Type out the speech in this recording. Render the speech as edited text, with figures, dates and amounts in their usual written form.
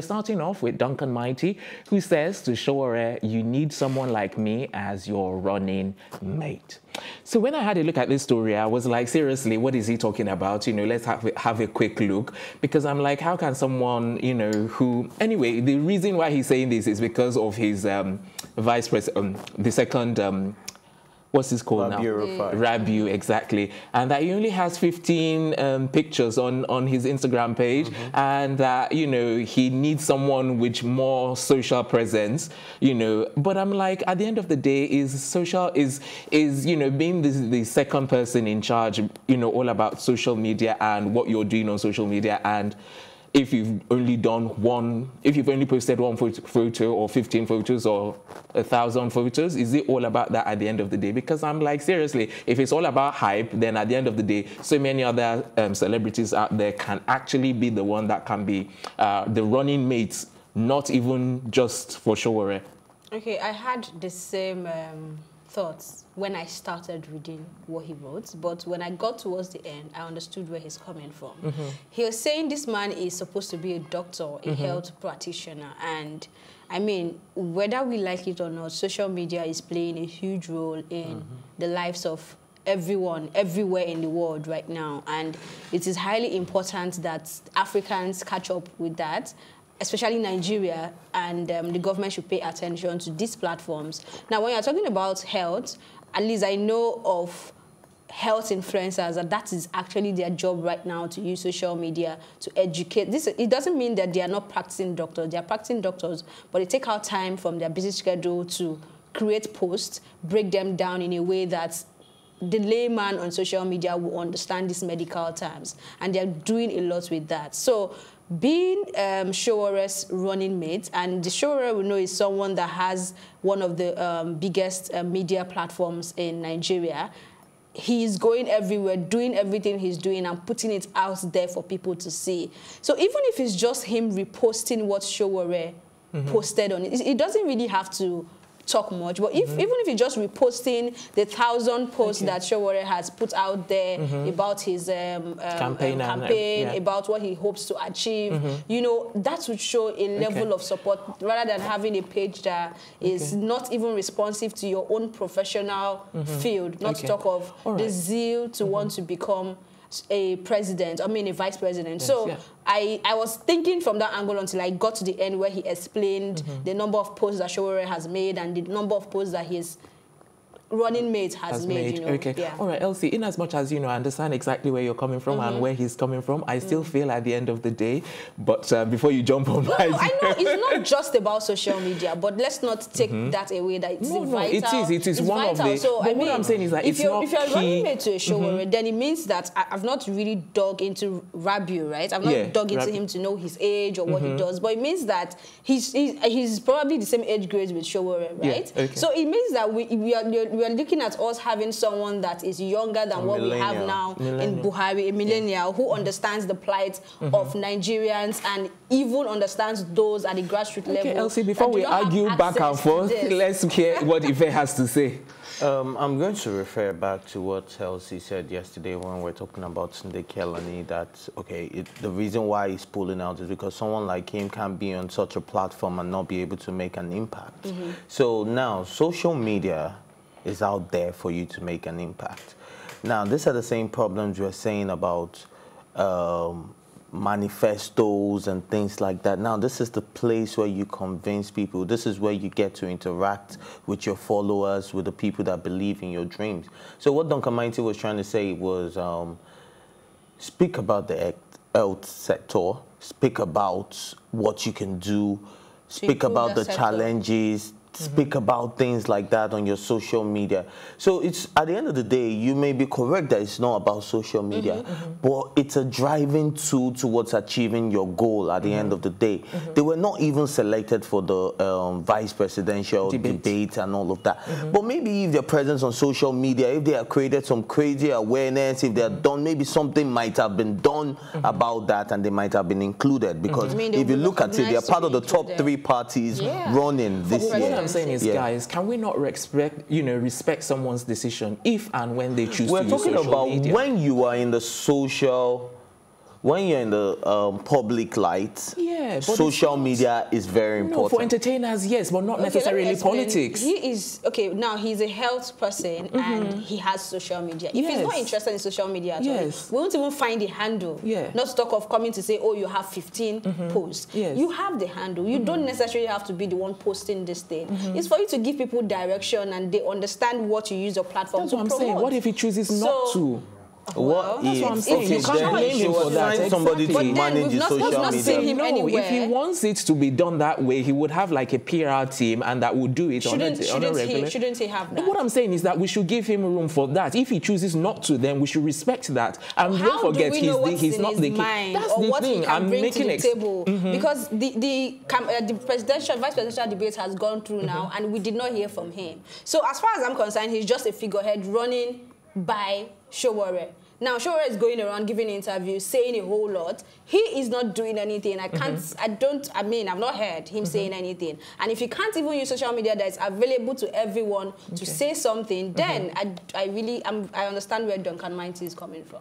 we're starting off with Duncan Mighty, who says to Sowore, you need someone like me as your running mate. So when I had a look at this story, I was like, seriously, what is he talking about? You know, let's have a quick look, because I'm like, how can someone, you know, who... Anyway, the reason why he's saying this is because of his vice president, the second... what's this called now? Rabiu, exactly. And that he only has 15 pictures on his Instagram page, and that, you know, he needs someone with more social presence, you know. But I'm like, at the end of the day, is you know, being the second person in charge, you know, all about social media and what you're doing on social media. And if you've only posted one photo or 15 photos or 1,000 photos, is it all about that at the end of the day? Because I'm like, seriously, if it's all about hype, then at the end of the day, so many other celebrities out there can actually be the one that can be the running mates, not even just for Sowore. Okay, I had the same thoughts when I started reading what he wrote, but when I got towards the end, I understood where he's coming from. He was saying this man is supposed to be a doctor, a health practitioner, and I mean, whether we like it or not, social media is playing a huge role in the lives of everyone, everywhere in the world right now, and it is highly important that Africans catch up with that, especially Nigeria, and the government should pay attention to these platforms. Now, when you're talking about health, at least I know of health influencers, and that is actually their job right now, to use social media to educate. It doesn't mean that they are not practicing doctors. They are practicing doctors, but they take out time from their busy schedule to create posts, break them down in a way that the layman on social media will understand these medical terms, and they're doing a lot with that. So being Sowore's running mate, and the Sowore we know is someone that has one of the biggest media platforms in Nigeria. He's going everywhere, doing everything he's doing and putting it out there for people to see. So even if it's just him reposting what Sowore posted on it, it doesn't really have to talk much, but even if you're just reposting the 1,000 posts that Sowore has put out there about his campaign, about what he hopes to achieve, you know, that would show a level of support, rather than having a page that is not even responsive to your own professional field, not to talk of the zeal to want to become a president, I mean a vice president. Yes, so I was thinking from that angle until I got to the end where he explained the number of posts that Sowore has made and the number of posts that his running mate has made. You know? Okay. All right, Elsie, in as much as, you know, I understand exactly where you're coming from and where he's coming from, I still feel at the end of the day, but before you jump on I know it's not just about social media, but let's not take that away, that it's vital. It is one vital. of the... So, but what I'm saying is that if you're running mate to a Sowore, then it means that I've not really dug into Rabiu, right? I've not dug into him to know his age or what he does, but it means that he's probably the same age grade with Sowore, right? Yeah, so it means that we are looking at us having someone that is younger than what we have now in Buhari, a millennial who understands the plight of Nigerians and even understands those at the grassroots level. Elsie, before we argue back and forth, let's hear what Ife has to say. I'm going to refer back to what Elsie said yesterday when we were talking about Sunday Kelani, that, the reason why he's pulling out is because someone like him can't be on such a platform and not be able to make an impact. So now, social media is out there for you to make an impact. Now, these are the same problems we're saying about manifestos and things like that. Now, this is the place where you convince people. This is where you get to interact with your followers, with the people that believe in your dreams. So what Duncan Mighty was trying to say was speak about the health sector, speak about what you can do, speak about the challenges, speak about things like that on your social media. So it's, at the end of the day, you may be correct that it's not about social media, but it's a driving tool towards achieving your goal at the end of the day. They were not even selected for the vice presidential debate and all of that. But maybe if their presence on social media, if they have created some crazy awareness, if they have done, maybe something might have been done about that and they might have been included. Because if you look at it, they are part of the top 3 parties running this year. What I'm saying is, guys, can we not respect someone's decision if and when they choose to use social media? We're talking about when you are in the social when you're in the public light, but social media is very important. For entertainers, yes, but not necessarily politics. He is, now he's a health person and he has social media. If he's not interested in social media at all, we won't even find the handle. Not to talk of coming to say, oh, you have 15 posts. You have the handle. You don't necessarily have to be the one posting this thing. It's for you to give people direction and they understand what you use your platform to promote. That's what I'm saying. What if he chooses not to? Well, that's what I'm saying. You can't blame him for that. Find somebody to manage his social media. If he wants it to be done that way, he would have like a PR team and that would do it on a regular. Shouldn't he have that? What I'm saying is that we should give him room for that. If he chooses not to, then we should respect that. And don't forget, he's not the king. That's the thing. I'm making it table because the presidential, vice presidential debate has gone through now, and we did not hear from him. So as far as I'm concerned, he's just a figurehead running by Sowore. Now, Sowore is going around giving interviews, saying a whole lot. He is not doing anything. I've not heard him saying anything. And if you can't even use social media that is available to everyone to say something, then I understand where Duncan Mighty is coming from.